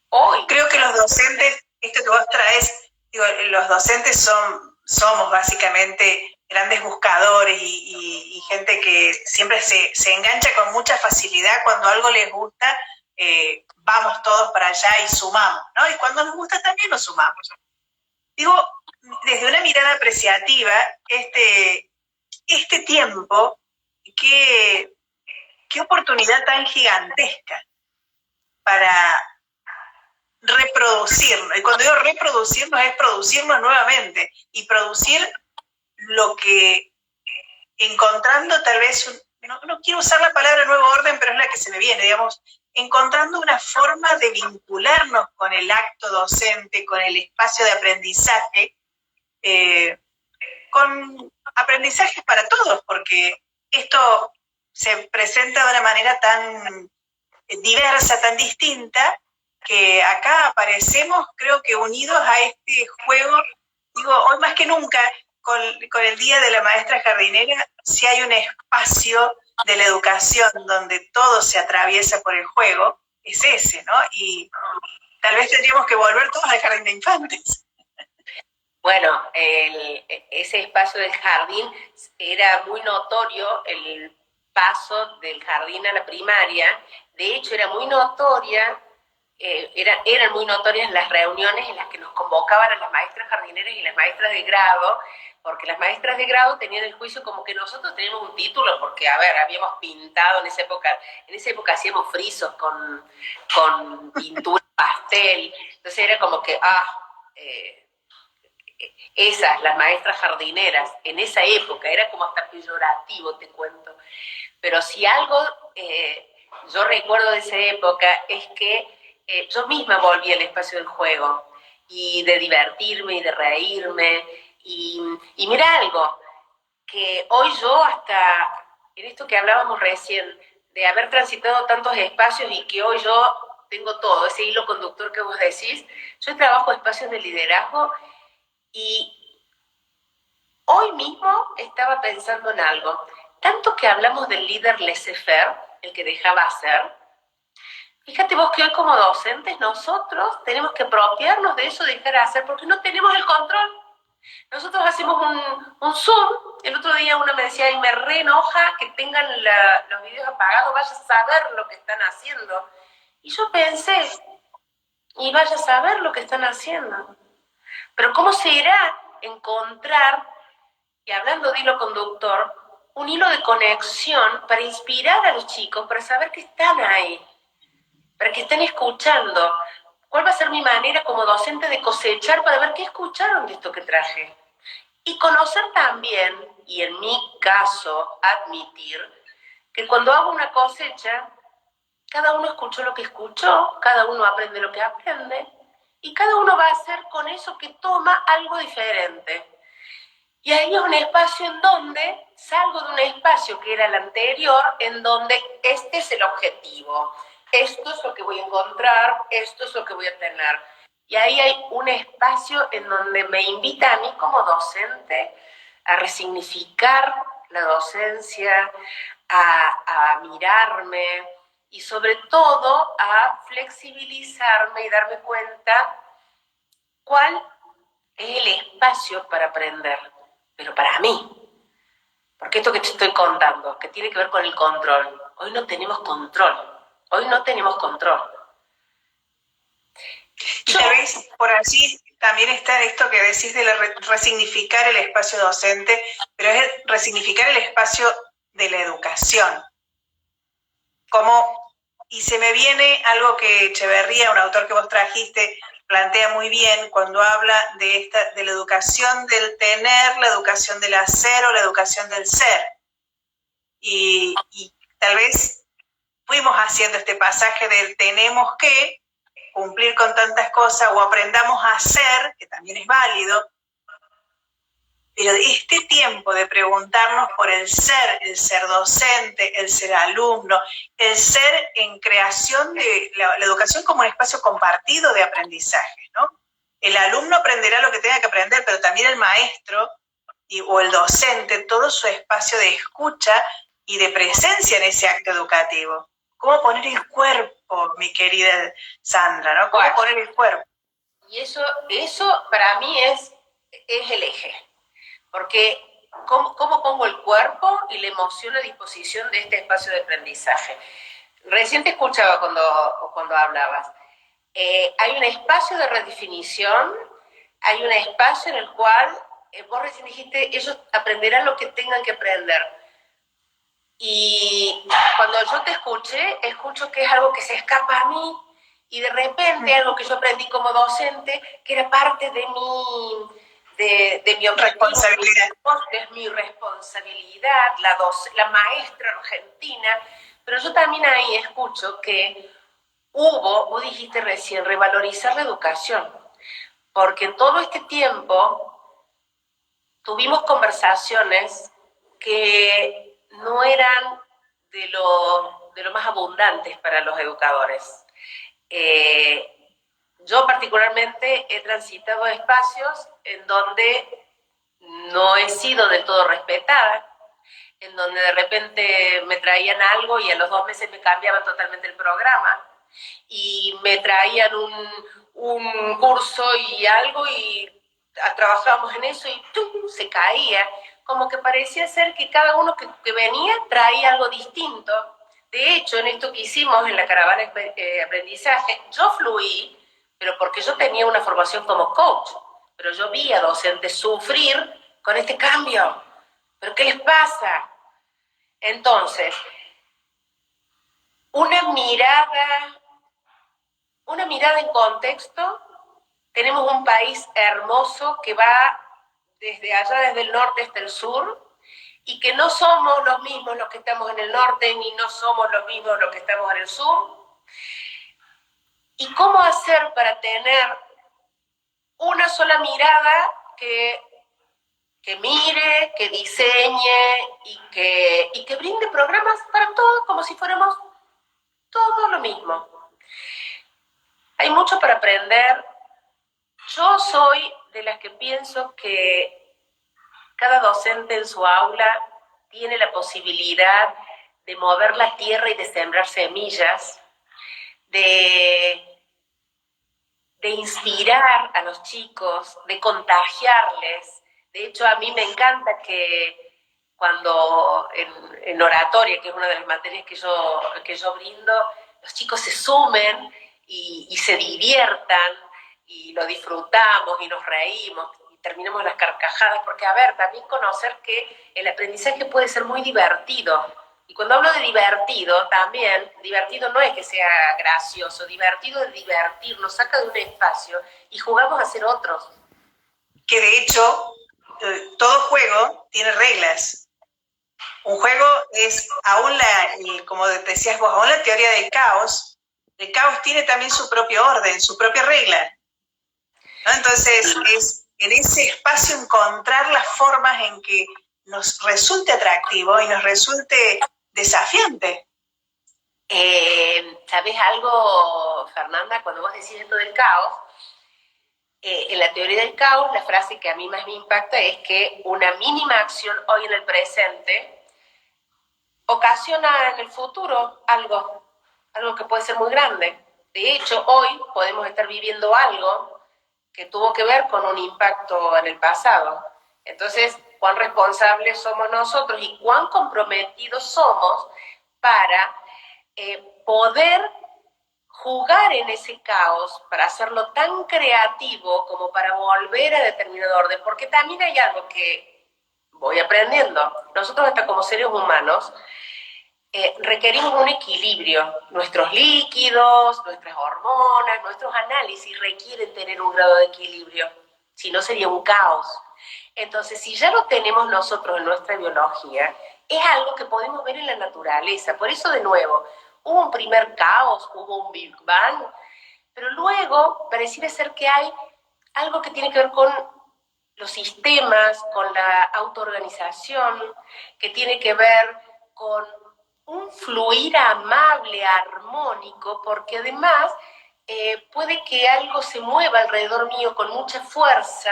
hoy... Creo que los docentes, esto que vos traes, digo, los docentes somos básicamente grandes buscadores y gente que siempre se engancha con mucha facilidad cuando algo les gusta, vamos todos para allá y sumamos, ¿no? Y cuando nos gusta también nos sumamos. Digo, desde una mirada apreciativa, este tiempo, qué oportunidad tan gigantesca para reproducirnos. Y cuando digo reproducirnos, es producirnos nuevamente y producir lo que, encontrando tal vez, no quiero usar la palabra nuevo orden, pero es la que se me viene, digamos, encontrando una forma de vincularnos con el acto docente, con el espacio de aprendizaje, con aprendizajes para todos, porque esto se presenta de una manera tan diversa, tan distinta, que acá aparecemos, creo que unidos a este juego. Digo, hoy más que nunca, con el Día de la Maestra Jardinera, si hay un espacio de la educación donde todo se atraviesa por el juego, es ese, ¿no? Y tal vez tendríamos que volver todos al jardín de infantes. Bueno, ese espacio del jardín era muy notorio, el paso del jardín a la primaria. De hecho, era muy notoria, eran muy notorias las reuniones en las que nos convocaban a las maestras jardineras y las maestras de grado, porque las maestras de grado tenían el juicio como que nosotros teníamos un título, porque, a ver, habíamos pintado en esa época hacíamos frisos con pintura pastel, entonces era como que, esas, las maestras jardineras, en esa época, era como hasta peyorativo, te cuento. Pero si algo yo recuerdo de esa época es que yo misma volví al espacio del juego, y de divertirme y de reírme, y mira algo, que hoy yo hasta, en esto que hablábamos recién, de haber transitado tantos espacios y que hoy yo tengo todo, ese hilo conductor que vos decís, yo trabajo espacios de liderazgo. Y Hoy mismo estaba pensando en algo. Tanto que hablamos del líder laissez-faire, el que dejaba hacer. Fíjate vos que hoy como docentes nosotros tenemos que apropiarnos de eso, dejar hacer, porque no tenemos el control. Nosotros hacemos un Zoom. El otro día una me decía, y me re enoja que tengan los videos apagados, vaya a saber lo que están haciendo. Y yo pensé, y vaya a saber lo que están haciendo. Pero ¿cómo se irá encontrar, y hablando de hilo conductor, un hilo de conexión para inspirar a los chicos, para saber que están ahí, para que estén escuchando? ¿Cuál va a ser mi manera como docente de cosechar para ver qué escucharon de esto que traje? Y conocer también, y en mi caso, admitir que cuando hago una cosecha, cada uno escuchó lo que escuchó, cada uno aprende lo que aprende, y cada uno va a hacer con eso que toma algo diferente. Y ahí es un espacio en donde salgo de un espacio que era el anterior, en donde este es el objetivo, esto es lo que voy a encontrar, esto es lo que voy a tener. Y ahí hay un espacio en donde me invita a mí como docente a resignificar la docencia, a mirarme y sobre todo a flexibilizarme y darme cuenta cuál es el espacio para aprender, pero para mí. Porque esto que te estoy contando, que tiene que ver con el control, hoy no tenemos control, hoy no tenemos control. Y tal vez por allí también está esto que decís de resignificar el espacio docente, pero es resignificar el espacio de la educación. Y se me viene algo que Echeverría, un autor que vos trajiste, plantea muy bien cuando habla de la educación del tener, la educación del hacer o la educación del ser. Y tal vez fuimos haciendo este pasaje del tenemos que cumplir con tantas cosas o aprendamos a hacer, que también es válido, pero este tiempo de preguntarnos por el ser docente, el ser alumno, el ser en creación de la educación como un espacio compartido de aprendizaje, ¿no? El alumno aprenderá lo que tenga que aprender, pero también el maestro o el docente, todo su espacio de escucha y de presencia en ese acto educativo. ¿Cómo poner el cuerpo, mi querida Sandra, ¿no? ¿Cómo poner el cuerpo? Y eso para mí es el eje. Porque ¿cómo pongo el cuerpo y la emoción a disposición de este espacio de aprendizaje? Recién te escuchaba cuando hablabas. Hay un espacio de redefinición, hay un espacio en el cual vos recién dijiste, ellos aprenderán lo que tengan que aprender. Y cuando yo te escucho que es algo que se escapa a mí, y de repente algo que yo aprendí como docente, que era parte de mi responsabilidad. Es mi responsabilidad, la maestra argentina, pero yo también ahí escucho que vos dijiste recién, revalorizar la educación, porque en todo este tiempo tuvimos conversaciones que no eran de lo más abundantes para los educadores. Yo particularmente he transitado espacios en donde no he sido del todo respetada, en donde de repente me traían algo y a los 2 meses me cambiaban totalmente el programa, y me traían un curso y algo y trabajábamos en eso y ¡tum!, se caía. Como que parecía ser que cada uno que venía traía algo distinto. De hecho, en esto que hicimos en la caravana aprendizaje, yo fluí, pero porque yo tenía una formación como coach, pero yo vi a docentes sufrir con este cambio. ¿Pero qué les pasa? Entonces, una mirada en contexto. Tenemos un país hermoso que va desde allá, desde el norte hasta el sur, y que no somos los mismos los que estamos en el norte, ni no somos los mismos los que estamos en el sur. ¿Y cómo hacer para tener una sola mirada que mire, que diseñe y que brinde programas para todos, como si fuéramos todos lo mismo? Hay mucho para aprender. Yo soy de las que pienso que cada docente en su aula tiene la posibilidad de mover la tierra y de sembrar semillas, de inspirar a los chicos, de contagiarles. De hecho, a mí me encanta que cuando en oratoria, que es una de las materias que yo brindo, los chicos se sumen y se diviertan, y lo disfrutamos y nos reímos y terminamos las carcajadas, porque, a ver, también conocer que el aprendizaje puede ser muy divertido. Y cuando hablo de divertido, también, divertido no es que sea gracioso, divertido es divertir, nos saca de un espacio y jugamos a ser otros. Que de hecho, todo juego tiene reglas. Un juego es, aún como decías vos, aún la teoría del caos tiene también su propio orden, su propia regla, ¿no? Entonces, es en ese espacio encontrar las formas en que nos resulte atractivo y nos resulte desafiante. ¿Sabes algo, Fernanda? Cuando vos decís esto del caos, en la teoría del caos, la frase que a mí más me impacta es que una mínima acción hoy en el presente ocasiona en el futuro algo que puede ser muy grande. De hecho, hoy podemos estar viviendo algo que tuvo que ver con un impacto en el pasado. Entonces, cuán responsables somos nosotros y cuán comprometidos somos para poder jugar en ese caos, para hacerlo tan creativo como para volver a determinado orden. Porque también hay algo que voy aprendiendo. Nosotros, hasta como seres humanos, requerimos un equilibrio. Nuestros líquidos, nuestras hormonas, nuestros análisis requieren tener un grado de equilibrio. Si no, sería un caos. Entonces, si ya lo tenemos nosotros en nuestra biología, es algo que podemos ver en la naturaleza. Por eso, de nuevo, hubo un primer caos, hubo un Big Bang, pero luego pareciera ser que hay algo que tiene que ver con los sistemas, con la autoorganización, que tiene que ver con un fluir amable, armónico, porque además puede que algo se mueva alrededor mío con mucha fuerza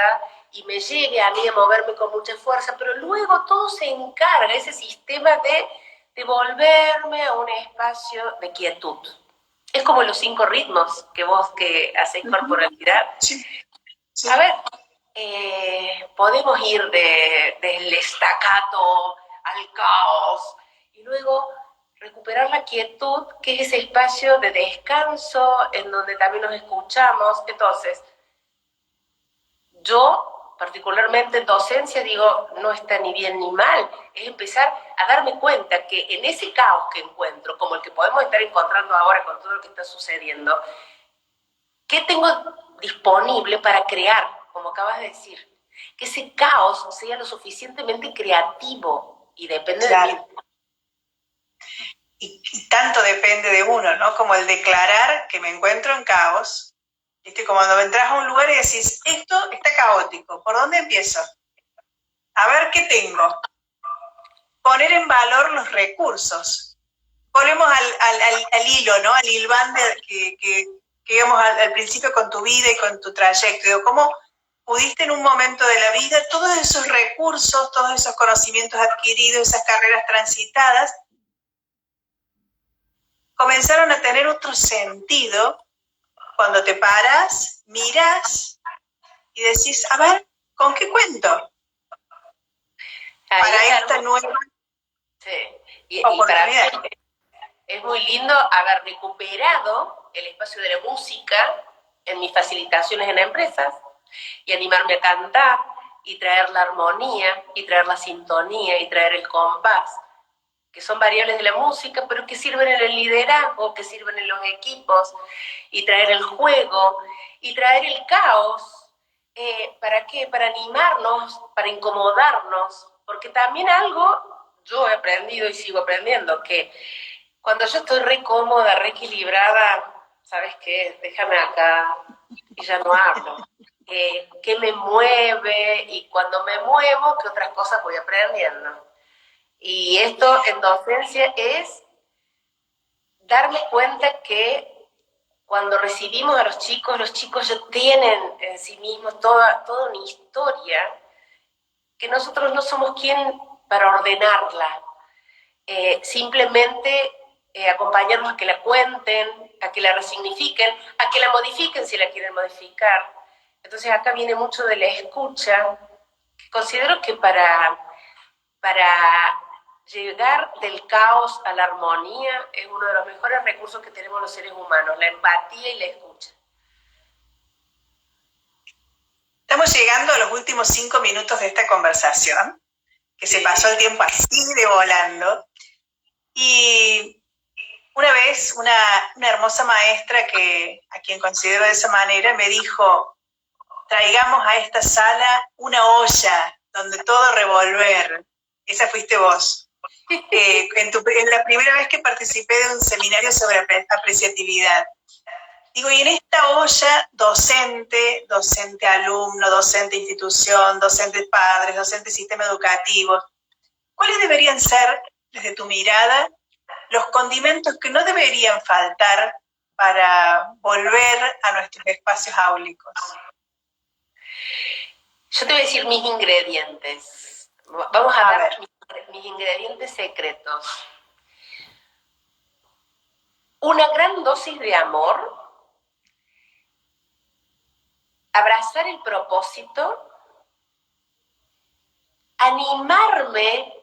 y me lleve a mí a moverme con mucha fuerza, pero luego todo se encarga, ese sistema de devolverme a un espacio de quietud. Es como los 5 ritmos que vos que hacéis corporalidad. Sí. Sí. A ver, podemos ir del estacato al caos y luego recuperar la quietud, que es ese espacio de descanso en donde también nos escuchamos. Entonces, yo particularmente en docencia digo, no está ni bien ni mal, es empezar a darme cuenta que en ese caos que encuentro, como el que podemos estar encontrando ahora con todo lo que está sucediendo, ¿qué tengo disponible para crear? Como acabas de decir, que ese caos sea lo suficientemente creativo y depende de mí. Y tanto depende de uno, ¿no? Como el declarar que me encuentro en caos. ¿Viste? Como cuando entras a un lugar y decís, esto está caótico, ¿por dónde empiezo? A ver qué tengo. Poner en valor los recursos. Ponemos al hilo, ¿no? Al hilván que íbamos al principio con tu vida y con tu trayecto. Digo, ¿cómo pudiste en un momento de la vida todos esos recursos, todos esos conocimientos adquiridos, esas carreras transitadas, comenzaron a tener otro sentido cuando te paras, miras y decís, a ver, ¿con qué cuento? Para esta nueva oportunidad. Y para mí es muy lindo haber recuperado el espacio de la música en mis facilitaciones en empresas y animarme a cantar y traer la armonía y traer la sintonía y traer el compás, que son variables de la música, pero que sirven en el liderazgo, que sirven en los equipos, y traer el juego, y traer el caos. ¿Para qué? Para animarnos, para incomodarnos, porque también algo yo he aprendido y sigo aprendiendo, que cuando yo estoy re cómoda, re equilibrada, ¿sabes qué? Déjame acá y ya no hablo. ¿Qué me mueve? Y cuando me muevo, ¿qué otras cosas voy aprendiendo? Y esto en docencia es darme cuenta que cuando recibimos a los chicos, ya tienen en sí mismos toda una historia, que nosotros no somos quien para ordenarla, simplemente acompañarnos a que la cuenten, a que la resignifiquen, a que la modifiquen si la quieren modificar. Entonces acá viene mucho de la escucha, que considero que para llegar del caos a la armonía es uno de los mejores recursos que tenemos los seres humanos, la empatía y la escucha. Estamos llegando a los últimos 5 minutos de esta conversación, que se pasó el tiempo así de volando. Y una vez una hermosa maestra a quien considero de esa manera me dijo: traigamos a esta sala una olla donde todo revolver. Esa fuiste vos. En la primera vez que participé de un seminario sobre apreciatividad. Digo, y en esta olla, docente alumno, docente institución, docente padres, docente sistema educativo, ¿cuáles deberían ser, desde tu mirada, los condimentos que no deberían faltar para volver a nuestros espacios áulicos? Yo te voy a decir mis ingredientes. Vamos a ver mis ingredientes secretos. Una gran dosis de amor, abrazar el propósito, animarme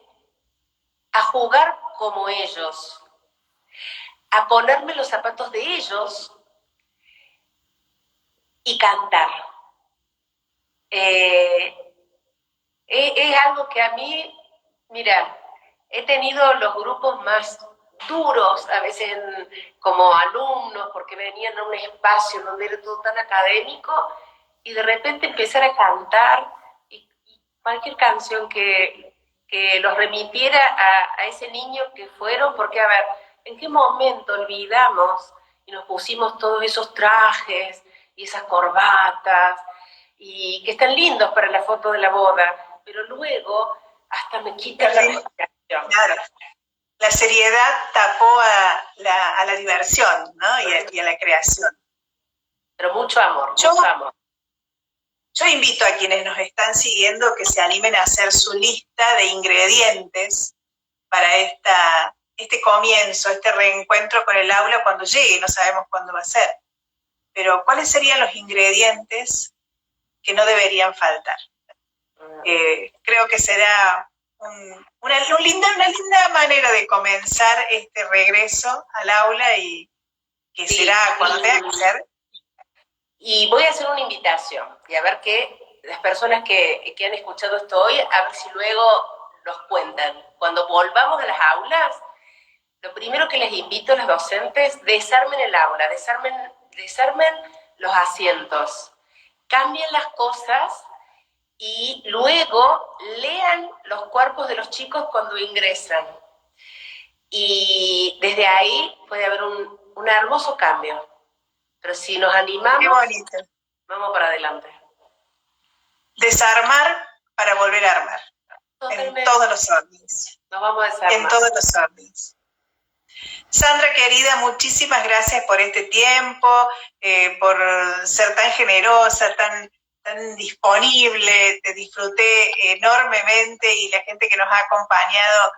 a jugar como ellos, a ponerme los zapatos de ellos y cantar. Es algo que a mí, mira, he tenido los grupos más duros, a veces como alumnos, porque venían a un espacio donde era todo tan académico, y de repente empezar a cantar, y cualquier canción que los remitiera a ese niño que fueron, porque a ver, ¿en qué momento olvidamos y nos pusimos todos esos trajes y esas corbatas, y que están lindos para la foto de la boda, pero luego hasta me quitan la respiración? Claro. La seriedad tapó a la diversión, ¿no? y a la creación. Pero mucho amor, mucho amor. Yo invito a quienes nos están siguiendo que se animen a hacer su lista de ingredientes para este comienzo, este reencuentro con el aula cuando llegue, no sabemos cuándo va a ser. Pero ¿cuáles serían los ingredientes que no deberían faltar? Creo que será una linda manera de comenzar este regreso al aula, y que será cuando tenga que ser. Y voy a hacer una invitación, y a ver que las personas que han escuchado esto hoy, a ver si luego nos cuentan. Cuando volvamos a las aulas, lo primero que les invito a los docentes: desarmen el aula, desarmen los asientos, cambien las cosas, y luego lean los cuerpos de los chicos cuando ingresan. Y desde ahí puede haber un hermoso cambio. Pero si nos animamos, qué bonito, vamos para adelante. Desarmar para volver a armar. Totalmente. En todos los órdenes. Nos vamos a desarmar. En todos los órdenes. Sandra, querida, muchísimas gracias por este tiempo, por ser tan generosa, tan disponible. Te disfruté enormemente, y la gente que nos ha acompañado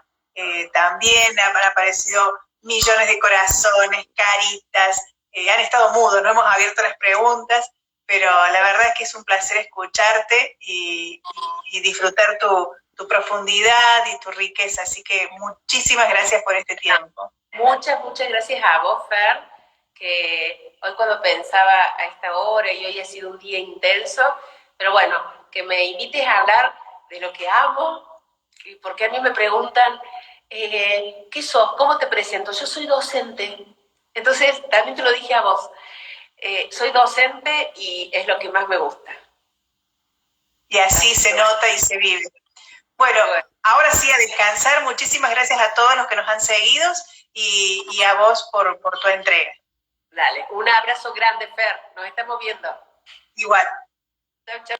también. Han aparecido millones de corazones, caritas. Han estado mudos, no hemos abierto las preguntas, pero la verdad es que es un placer escucharte y disfrutar tu profundidad y tu riqueza. Así que muchísimas gracias por este tiempo. Muchas gracias a vos, Fer, que hoy cuando pensaba a esta hora, y hoy ha sido un día intenso, pero bueno, que me invites a hablar de lo que amo, porque a mí me preguntan, ¿qué sos? ¿Cómo te presento? Yo soy docente. Entonces, también te lo dije a vos, soy docente y es lo que más me gusta. Y así se nota y se vive. Bueno, ahora sí, a descansar. Muchísimas gracias a todos los que nos han seguido, y a vos por tu entrega. Dale, un abrazo grande, Fer. Nos estamos viendo. Igual. Chau, chau.